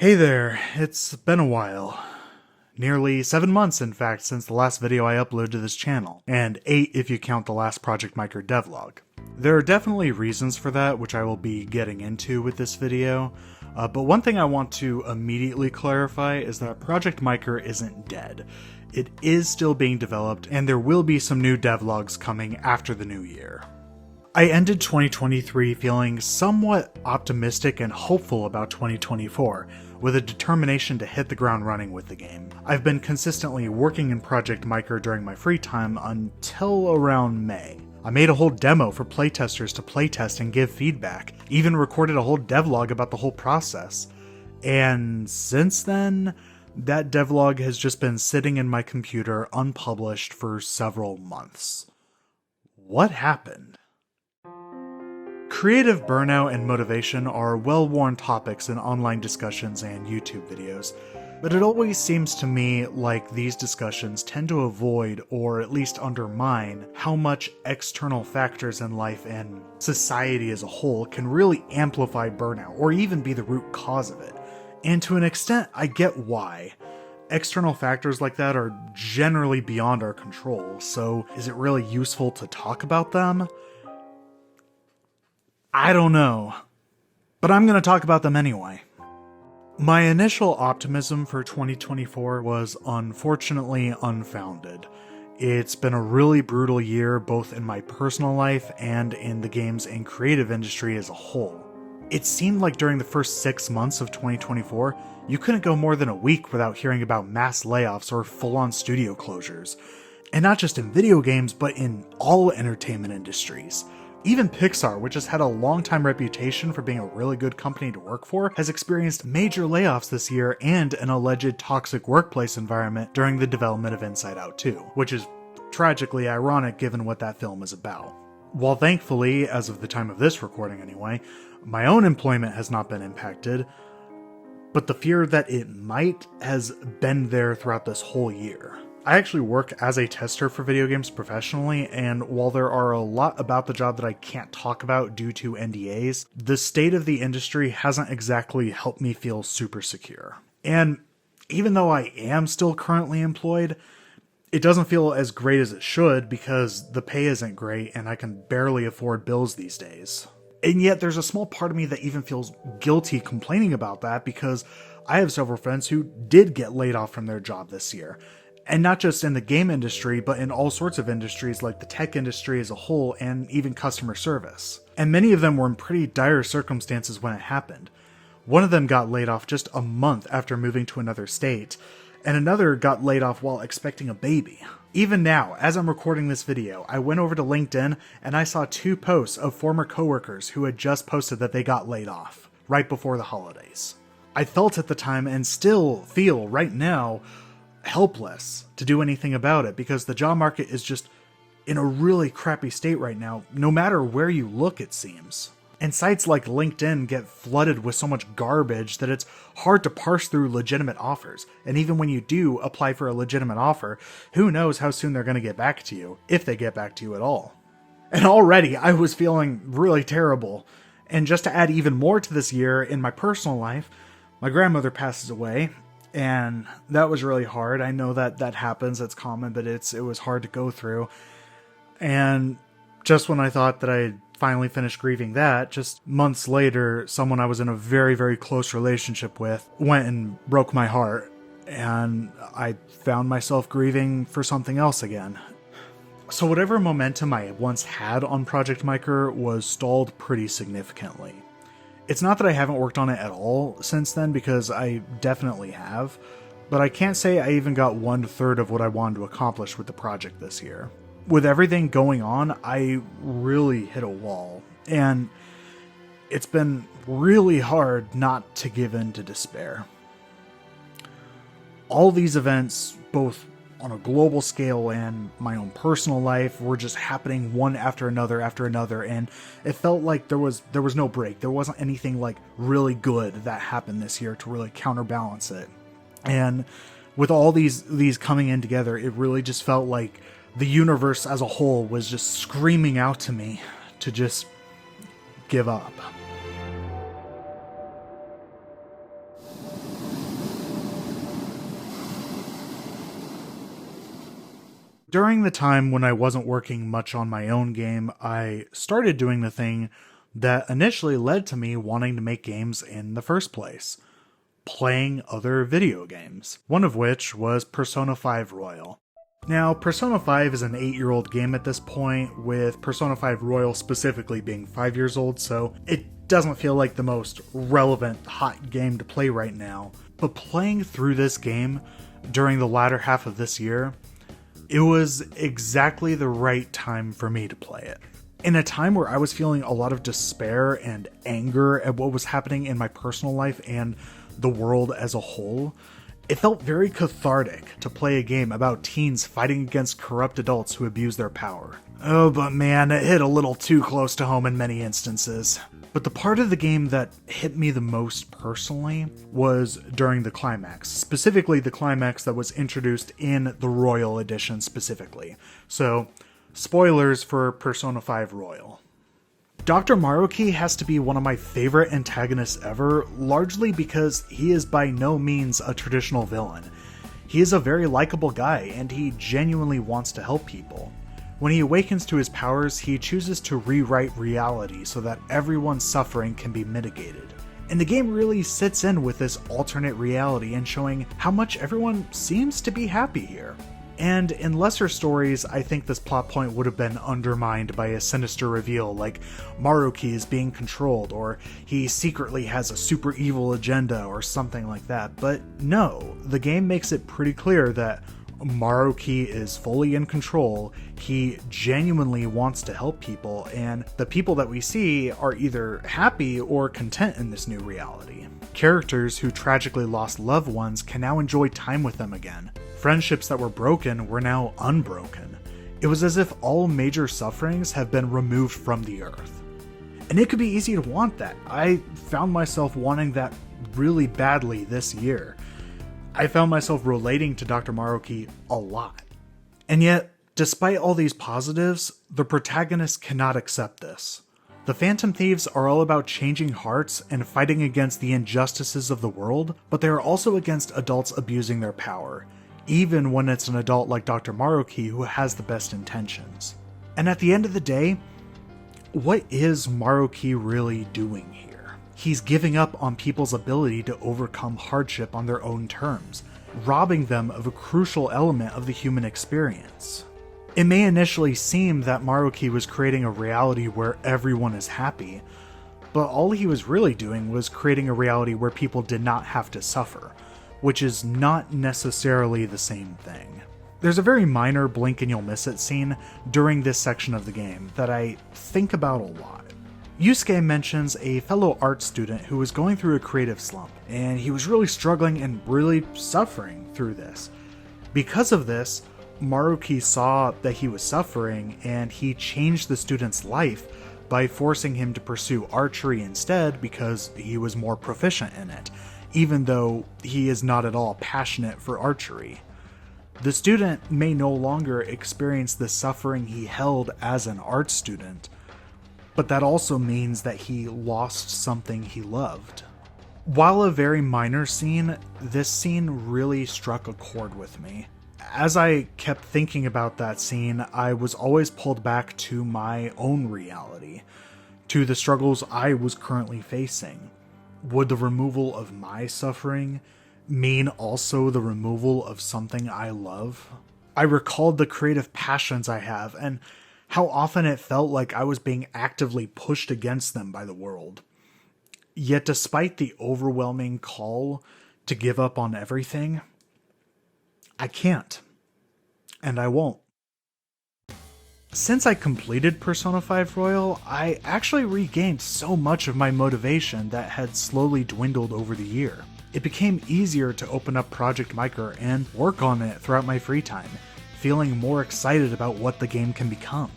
Hey there, it's been a while. Nearly 7 months, in fact, since the last video I uploaded to this channel, and 8 if you count the last Project Micro devlog. There are definitely reasons for that, which I will be getting into with this video, but one thing I want to immediately clarify is that Project Micro isn't dead. It is still being developed, and there will be some new devlogs coming after the new year. I ended 2023 feeling somewhat optimistic and hopeful about 2024, with a determination to hit the ground running with the game. I've been consistently working in Project Micro during my free time until around May. I made a whole demo for playtesters to playtest and give feedback, even recorded a whole devlog about the whole process. And since then, that devlog has just been sitting in my computer unpublished for several months. What happened? Creative burnout and motivation are well-worn topics in online discussions and YouTube videos, but it always seems to me like these discussions tend to avoid, or at least undermine, how much external factors in life and society as a whole can really amplify burnout, or even be the root cause of it. And to an extent, I get why. External factors like that are generally beyond our control, so is it really useful to talk about them? I don't know, but I'm going to talk about them anyway. My initial optimism for 2024 was unfortunately unfounded. It's been a really brutal year both in my personal life and in the games and creative industry as a whole. It seemed like during the first 6 months of 2024, you couldn't go more than a week without hearing about mass layoffs or full-on studio closures. And not just in video games, but in all entertainment industries. Even Pixar, which has had a long-time reputation for being a really good company to work for, has experienced major layoffs this year and an alleged toxic workplace environment during the development of Inside Out 2, which is tragically ironic given what that film is about. While thankfully, as of the time of this recording anyway, my own employment has not been impacted, but the fear that it might has been there throughout this whole year. I actually work as a tester for video games professionally, and while there are a lot about the job that I can't talk about due to NDAs, the state of the industry hasn't exactly helped me feel super secure. And even though I am still currently employed, it doesn't feel as great as it should because the pay isn't great and I can barely afford bills these days. And yet there's a small part of me that even feels guilty complaining about that because I have several friends who did get laid off from their job this year. And not just in the game industry, but in all sorts of industries like the tech industry as a whole and even customer service. And many of them were in pretty dire circumstances when it happened. One of them got laid off just a month after moving to another state, and another got laid off while expecting a baby. Even now, as I'm recording this video, I went over to LinkedIn and I saw 2 posts of former coworkers who had just posted that they got laid off, right before the holidays. I felt at the time, and still feel right now, helpless to do anything about it because the job market is just in a really crappy state right now, no matter where you look, it seems. And sites like LinkedIn get flooded with so much garbage that it's hard to parse through legitimate offers. And even when you do apply for a legitimate offer, who knows how soon they're going to get back to you, if they get back to you at all. And already I was feeling really terrible. And just to add even more to this year in my personal life, my grandmother passes away. And that was really hard. I know that that happens, it's common, but it was hard to go through. And just when I thought that I had finally finished grieving that, just months later, someone I was in a very, very close relationship with went and broke my heart. And I found myself grieving for something else again. So whatever momentum I once had on Project Micro was stalled pretty significantly. It's not that I haven't worked on it at all since then, because I definitely have, but I can't say I even got 1/3 of what I wanted to accomplish with the project this year. With everything going on, I really hit a wall, and it's been really hard not to give in to despair. All these events, both on a global scale and my own personal life, were just happening one after another, and it felt like there was no break. There wasn't anything like really good that happened this year to really counterbalance it. And with all these coming in together, it really just felt like the universe as a whole was just screaming out to me to just give up. During the time when I wasn't working much on my own game, I started doing the thing that initially led to me wanting to make games in the first place. Playing other video games. One of which was Persona 5 Royal. Now, Persona 5 is an 8-year-old game at this point, with Persona 5 Royal specifically being 5 years old, so it doesn't feel like the most relevant, hot game to play right now. But playing through this game during the latter half of this year, it was exactly the right time for me to play it. In a time where I was feeling a lot of despair and anger at what was happening in my personal life and the world as a whole, it felt very cathartic to play a game about teens fighting against corrupt adults who abuse their power. Oh, but man, it hit a little too close to home in many instances. But the part of the game that hit me the most personally was during the climax, specifically the climax that was introduced in the Royal Edition specifically. So, spoilers for Persona 5 Royal. Dr. Maruki has to be one of my favorite antagonists ever, largely because he is by no means a traditional villain. He is a very likable guy, and he genuinely wants to help people. When he awakens to his powers, he chooses to rewrite reality so that everyone's suffering can be mitigated. And the game really sits in with this alternate reality and showing how much everyone seems to be happy here. And in lesser stories, I think this plot point would have been undermined by a sinister reveal like Maruki is being controlled, or he secretly has a super evil agenda, or something like that. But no, the game makes it pretty clear that Maruki is fully in control, he genuinely wants to help people, and the people that we see are either happy or content in this new reality. Characters who tragically lost loved ones can now enjoy time with them again. Friendships that were broken were now unbroken. It was as if all major sufferings have been removed from the earth. And it could be easy to want that. I found myself wanting that really badly this year. I found myself relating to Dr. Maruki a lot. And yet, despite all these positives, the protagonist cannot accept this. The Phantom Thieves are all about changing hearts and fighting against the injustices of the world, but they are also against adults abusing their power, even when it's an adult like Dr. Maruki who has the best intentions. And at the end of the day, what is Maruki really doing here? He's giving up on people's ability to overcome hardship on their own terms, robbing them of a crucial element of the human experience. It may initially seem that Maruki was creating a reality where everyone is happy, but all he was really doing was creating a reality where people did not have to suffer, which is not necessarily the same thing. There's a very minor blink and you'll miss it scene during this section of the game that I think about a lot. Yusuke mentions a fellow art student who was going through a creative slump, and he was really struggling and really suffering through this. Because of this, Maruki saw that he was suffering, and he changed the student's life by forcing him to pursue archery instead because he was more proficient in it, even though he is not at all passionate for archery. The student may no longer experience the suffering he held as an art student, but that also means that he lost something he loved. While a very minor scene, this scene really struck a chord with me. As I kept thinking about that scene, I was always pulled back to my own reality, to the struggles I was currently facing. Would the removal of my suffering mean also the removal of something I love? I recalled the creative passions I have, and how often it felt like I was being actively pushed against them by the world. Yet despite the overwhelming call to give up on everything, I can't. And I won't. Since I completed Persona 5 Royal, I actually regained so much of my motivation that had slowly dwindled over the year. It became easier to open up Project Micro and work on it throughout my free time, feeling more excited about what the game can become.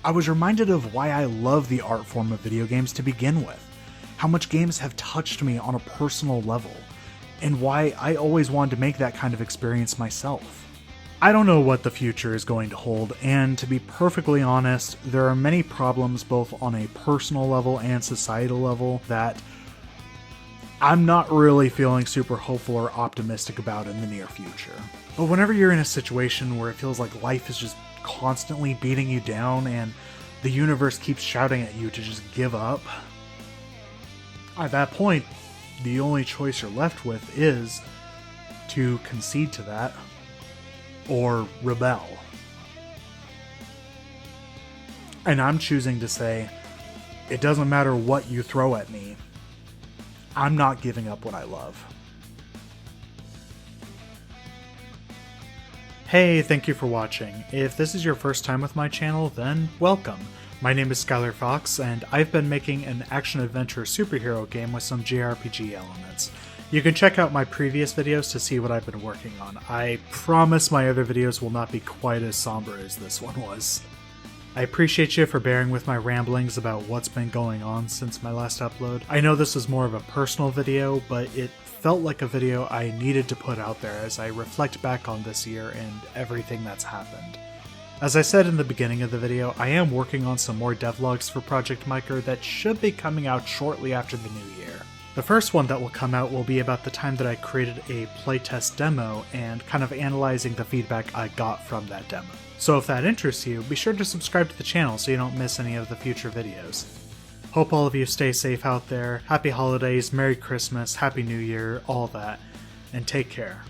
I was reminded of why I love the art form of video games to begin with, how much games have touched me on a personal level, and why I always wanted to make that kind of experience myself. I don't know what the future is going to hold, and to be perfectly honest, there are many problems both on a personal level and societal level that I'm not really feeling super hopeful or optimistic about in the near future. But whenever you're in a situation where it feels like life is just constantly beating you down and the universe keeps shouting at you to just give up, at that point, the only choice you're left with is to concede to that or rebel. And I'm choosing to say, it doesn't matter what you throw at me, I'm not giving up what I love. Hey, thank you for watching. If this is your first time with my channel, then welcome. My name is Skylar Fox, and I've been making an action-adventure superhero game with some JRPG elements. You can check out my previous videos to see what I've been working on. I promise my other videos will not be quite as somber as this one was. I appreciate you for bearing with my ramblings about what's been going on since my last upload. I know this is more of a personal video, but it felt like a video I needed to put out there as I reflect back on this year and everything that's happened. As I said in the beginning of the video, I am working on some more devlogs for Project Micro that should be coming out shortly after the new year. The first one that will come out will be about the time that I created a playtest demo and kind of analyzing the feedback I got from that demo. So if that interests you, be sure to subscribe to the channel so you don't miss any of the future videos. Hope all of you stay safe out there. Happy holidays, Merry Christmas, Happy New Year, all that, and take care.